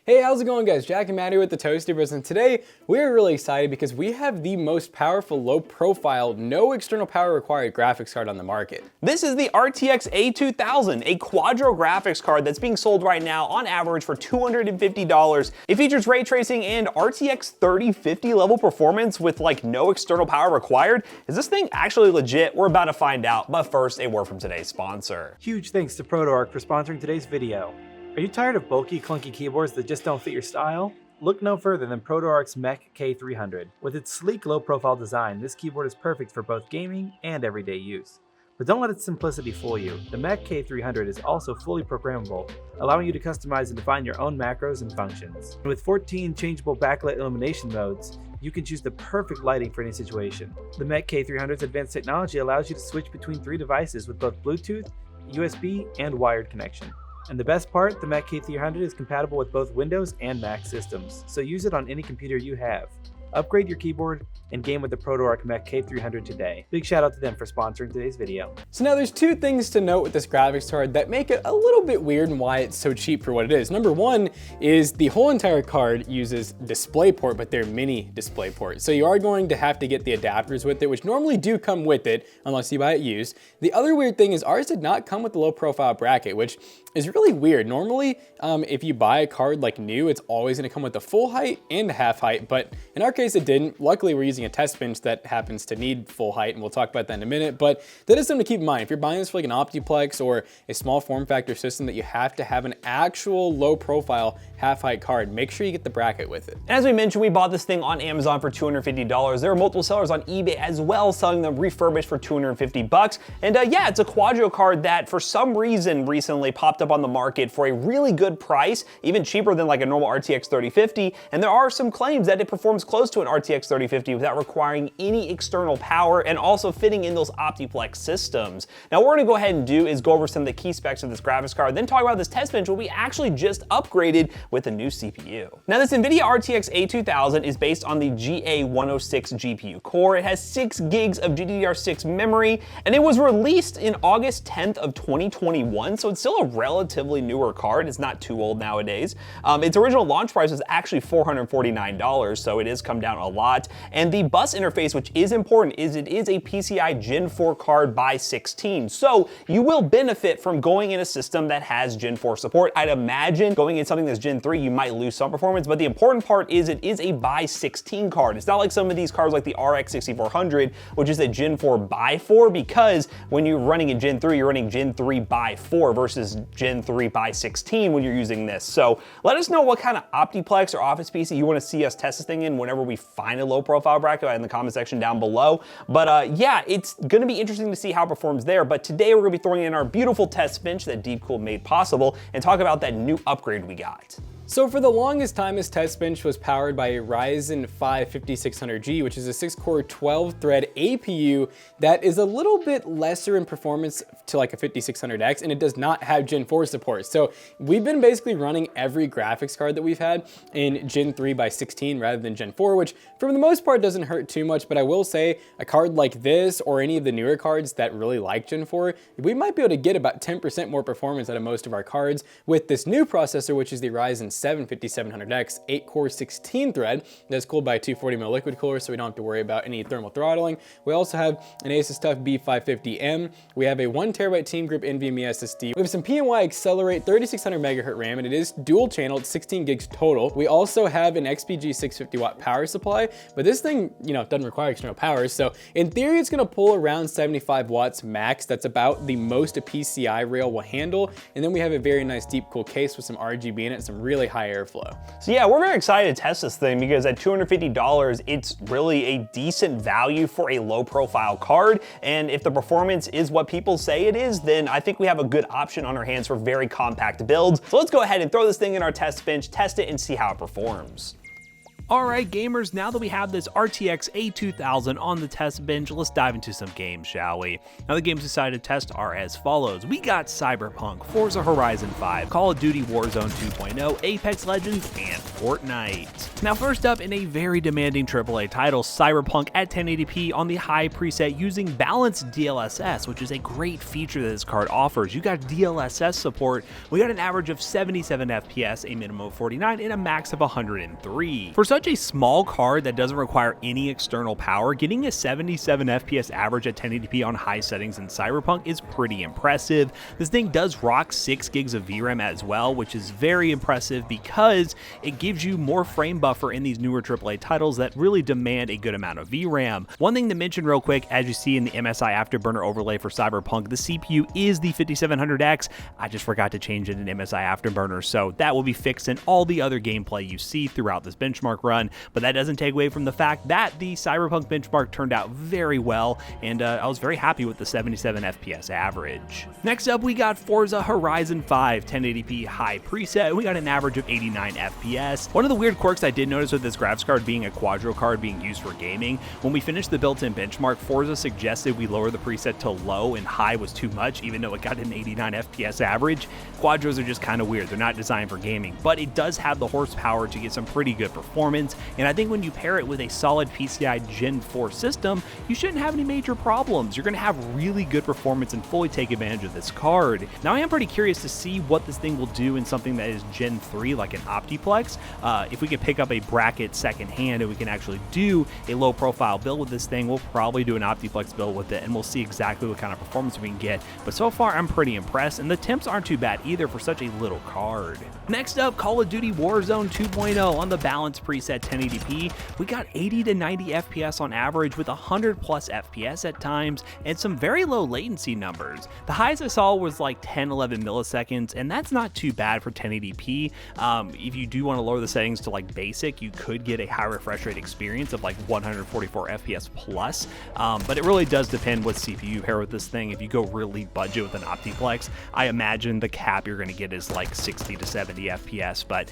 Hey, how's it going guys? Jack and Matt here with the Toasty Bros, and today we're really excited because we have the most powerful, low profile, no external power required graphics card on the market. This is the RTX A2000, a Quadro graphics card that's being sold right now on average for $250. It features ray tracing and RTX 3050 level performance with like no external power required. Is this thing actually legit? We're about to find out, but first a word from today's sponsor. Huge thanks to ProtoArc for sponsoring today's video. Are you tired of bulky, clunky keyboards that just don't fit your style? Look no further than ProtoArc's Mech K300. With its sleek, low-profile design, this keyboard is perfect for both gaming and everyday use. But don't let its simplicity fool you. The Mech K300 is also fully programmable, allowing you to customize and define your own macros and functions. And with 14 changeable backlit illumination modes, you can choose the perfect lighting for any situation. The Mech K300's advanced technology allows you to switch between 3 devices with both Bluetooth, USB, and wired connection. And the best part, the Mech K300 is compatible with both Windows and Mac systems, so use it on any computer you have. Upgrade your keyboard and game with the ProtoArc Mech K300 today. Big shout out to them for sponsoring today's video. So now there's two things to note with this graphics card that make it a little bit weird and why it's so cheap for what it is. Number one is the whole entire card uses DisplayPort, but they're mini DisplayPort. So you are going to have to get the adapters with it, which normally do come with it, unless you buy it used. The other weird thing is ours did not come with the low profile bracket, which is really weird. Normally, if you buy a card like new, it's always gonna come with the full height and the half height, but in our case it didn't. Luckily, we're using a test bench that happens to need full height, and we'll talk about that in a minute, but that is something to keep in mind. If you're buying this for like an Optiplex or a small form factor system that you have to have an actual low profile half height card, make sure you get the bracket with it. As we mentioned, we bought this thing on Amazon for $250. There are multiple sellers on eBay as well selling them refurbished for $250. And yeah, it's a Quadro card that for some reason recently popped up on the market for a really good price, even cheaper than like a normal RTX 3050. And there are some claims that it performs close to an RTX 3050 without requiring any external power and also fitting in those Optiplex systems. Now, what we're gonna go ahead and do is go over some of the key specs of this graphics card, then talk about this test bench, what we actually just upgraded with a new CPU. Now, this NVIDIA RTX A2000 is based on the GA106 GPU core. It has 6 gigs of GDDR6 memory, and it was released in August 10th of 2021, so it's still a relatively newer card. It's not too old nowadays. Its original launch price was actually $449, so it has come down a lot. And the bus interface, which is important, is it is a PCI Gen 4 card by 16. So you will benefit from going in a system that has Gen 4 support. I'd imagine going in something that's Gen 3, you might lose some performance, but the important part is it is a by 16 card. It's not like some of these cards like the RX 6400, which is a Gen 4 by 4, because when you're running in Gen 3, you're running Gen 3 by 4 versus Gen 3 by 16 when you're using this. So let us know what kind of Optiplex or Office PC you want to see us test this thing in whenever we find a low profile bracket in the comment section down below. But yeah, it's going to be interesting to see how it performs there. But today we're going to be throwing in our beautiful test bench that Deepcool made possible and talk about that new upgrade we got. So for the longest time, this test bench was powered by a Ryzen 5 5600G, which is a 6-core 12-thread APU that is a little bit lesser in performance to like a 5600X, and it does not have Gen 4 support. So we've been basically running every graphics card that we've had in Gen 3 by 16 rather than Gen 4, which for the most part doesn't hurt too much, but I will say a card like this or any of the newer cards that really like Gen 4, we might be able to get about 10% more performance out of most of our cards with this new processor, which is the Ryzen 7 5700X 8-core 16-thread that's cooled by a 240mm liquid cooler, so we don't have to worry about any thermal throttling. We also have an Asus TUF B550M. We have a 1TB Team Group NVMe SSD. We have some PNY Accelerate 3600 MHz RAM, and it is dual channeled, 16 gigs total. We also have an XPG 650 watt power supply, but this thing, you know, doesn't require external power. So in theory, it's gonna pull around 75 watts max. That's about the most a PCI rail will handle. And then we have a very nice deep cool case with some RGB in it, some really high airflow. So yeah, we're very excited to test this thing because at $250, it's really a decent value for a low profile card. And if the performance is what people say it is, then I think we have a good option on our hands for very compact builds. So let's go ahead and throw this thing in our test bench, test it, and see how it performs. Alright gamers, now that we have this RTX A2000 on the test bench, let's dive into some games, shall we? Now the games decided to test are as follows. We got Cyberpunk, Forza Horizon 5, Call of Duty Warzone 2.0, Apex Legends, and Fortnite. Now first up, in a very demanding AAA title, Cyberpunk at 1080p on the high preset using balanced DLSS, which is a great feature that this card offers. You got DLSS support. We got an average of 77 FPS, a minimum of 49, and a max of 103. For such a small card that doesn't require any external power, getting a 77 FPS average at 1080p on high settings in Cyberpunk is pretty impressive. This thing does rock 6 gigs of VRAM as well, which is very impressive because it gives you more frame buffer in these newer AAA titles that really demand a good amount of VRAM. One thing to mention real quick, as you see in the MSI Afterburner overlay for Cyberpunk, the CPU is the 5700X. I just forgot to change it in MSI Afterburner, so that will be fixed in all the other gameplay you see throughout this benchmark run, but that doesn't take away from the fact that the Cyberpunk benchmark turned out very well, and I was very happy with the 77 FPS average. Next up, we got Forza Horizon 5 1080p high preset. We got an average of 89 FPS. One of the weird quirks I did notice with this graphics card being a Quadro card being used for gaming, when we finished the built-in benchmark, Forza suggested we lower the preset to low and high was too much, even though it got an 89 FPS average. Quadros are just kind of weird. They're not designed for gaming, but it does have the horsepower to get some pretty good performance, and I think when you pair it with a solid PCI Gen 4 system, you shouldn't have any major problems. You're going to have really good performance and fully take advantage of this card. Now, I am pretty curious to see what this thing will do in something that is Gen 3, like an Optiplex. If we could pick up a bracket secondhand and we can actually do a low profile build with this thing, we'll probably do an Optiplex build with it and we'll see exactly what kind of performance we can get. But so far, I'm pretty impressed, and the temps aren't too bad either for such a little card. Next up, Call of Duty Warzone 2.0 on the balanced preset 1080p. We got 80 to 90 FPS on average with 100 plus FPS at times and some very low latency numbers. The highest I saw was like 10-11 milliseconds, and that's not too bad for 1080p. If you do want to lower the settings to like basic, you could get a high refresh rate experience of like 144 FPS plus, but it really does depend what CPU you pair with this thing. If you go really budget with an Optiplex, I imagine the cap you're going to get is like 60 to 70 FPS, but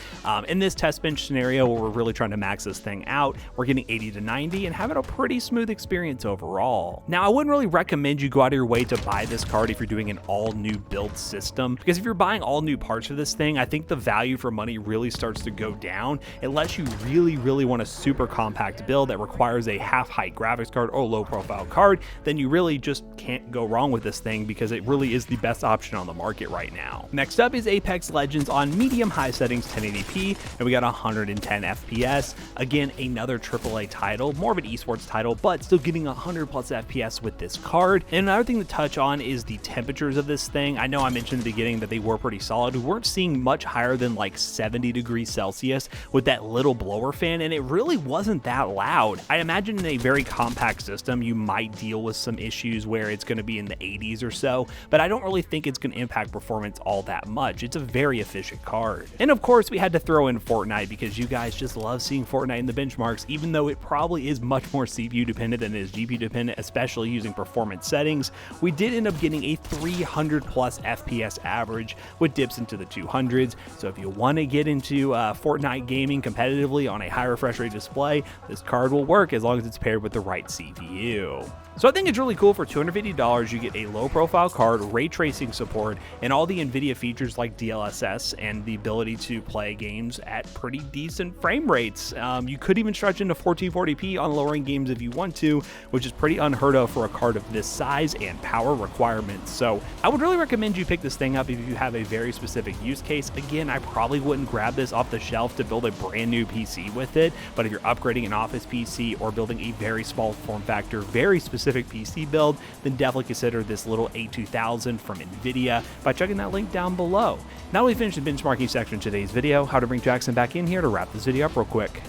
in this test bench scenario where we're really trying to max this thing out, we're getting 80 to 90 and having a pretty smooth experience overall. Now, I wouldn't really recommend you go out of your way to buy this card if you're doing an all new build system, because if you're buying all new parts for this thing, I think the value for money really starts to go down unless you really want a super compact build that requires a half height graphics card or low profile card. Then you really just can't go wrong with this thing because it really is the best option on the market right now. Next up is Apex Legends on medium high settings 1080p, and we got 110 FPS. Again, another AAA title, more of an esports title, but still getting 100 plus FPS with this card. And another thing to touch on is the temperatures of this thing. I know I mentioned in the beginning that they were pretty solid. We weren't seeing much higher than like 70 degrees Celsius with that little blower fan, and it really wasn't that loud. I imagine in a very compact system, you might deal with some issues where it's going to be in the 80s or so, but I don't really think it's going to impact performance all that much. It's a very efficient card. And of course, we had to throw in Fortnite because you guys just love seeing Fortnite in the benchmarks, even though it probably is much more CPU dependent than it is GPU dependent, especially using performance settings. We did end up getting a 300 plus FPS average with dips into the 200s. So if you want to get into Fortnite gaming competitively on a high refresh rate display, this card will work as long as it's paired with the right CPU. So I think it's really cool. For $250, you get a low profile card, ray tracing support, and all the NVIDIA features like DLSS and the ability to play games at pretty decent frame rates. You could even stretch into 1440p on lowering games if you want to, which is pretty unheard of for a card of this size and power requirements. So I would really recommend you pick this thing up if you have a very specific use case. Again, I probably wouldn't grab this off the shelf to build a brand new PC with it, but if you're upgrading an office PC or building a very small form factor, very specific PC build, then definitely consider this little A2000 from NVIDIA by checking that link down below. Now we finished the benchmarking section of today's video. How to bring Jackson back in here to wrap this video up real quick.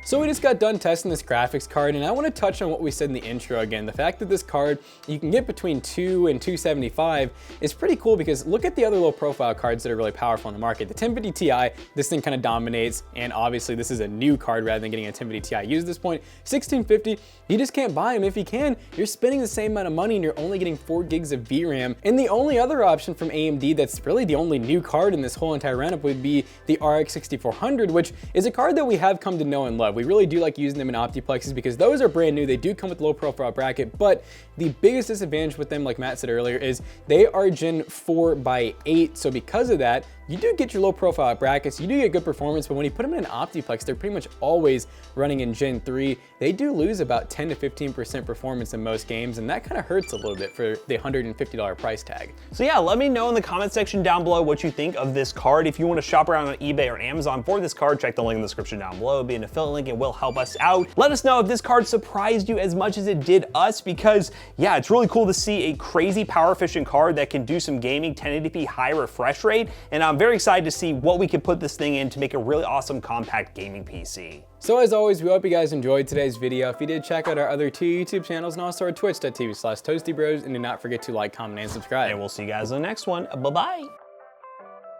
So we just got done testing this graphics card, and I want to touch on what we said in the intro again. The fact that this card you can get between $2 and $275 is pretty cool, because look at the other low profile cards that are really powerful in the market. The 1050 Ti, this thing kind of dominates, and obviously this is a new card rather than getting a 1050 Ti used at this point. 1650, you just can't buy them. If you can, you're spending the same amount of money and you're only getting 4 gigs of VRAM. And the only other option from AMD that's really the only new card in this whole entire roundup would be the RX 6400, which is a card that we have come to know and love. We really do like using them in Optiplexes because those are brand new. They do come with low profile bracket, but the biggest disadvantage with them, like Matt said earlier, is they are Gen 4 by 8. So because of that, you do get your low profile brackets, you do get good performance, but when you put them in an Optiplex, they're pretty much always running in Gen 3. They do lose about 10 to 15% performance in most games, and that kind of hurts a little bit for the $150 price tag. So yeah, let me know in the comment section down below what you think of this card. If you want to shop around on eBay or Amazon for this card, check the link in the description down below. It'll be an affiliate link, it will help us out. Let us know if this card surprised you as much as it did us, because yeah, it's really cool to see a crazy power efficient card that can do some gaming, 1080p high refresh rate, and I'm very excited to see what we can put this thing in to make a really awesome compact gaming PC. So as always, we hope you guys enjoyed today's video. If you did, check out our other 2 YouTube channels and also our twitch.tv/toastybros, and do not forget to like, comment, and subscribe. And we'll see you guys in the next one. Bye-bye.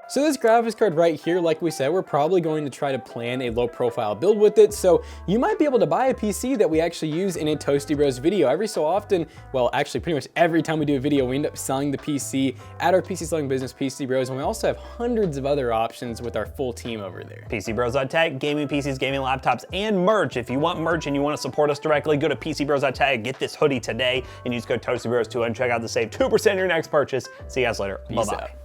So this graphics card right here, like we said, we're probably going to try to plan a low profile build with it. So you might be able to buy a PC that we actually use in a Toasty Bros video. Every so often, well, actually pretty much every time we do a video, we end up selling the PC at our PC selling business, PC Bros. And we also have hundreds of other options with our full team over there. PCBros.tech, gaming PCs, gaming laptops, and merch. If you want merch and you want to support us directly, go to PCBros.tech, get this hoodie today, and use code ToastyBros2 and check out to save 2% on your next purchase. See you guys later. Bye-bye.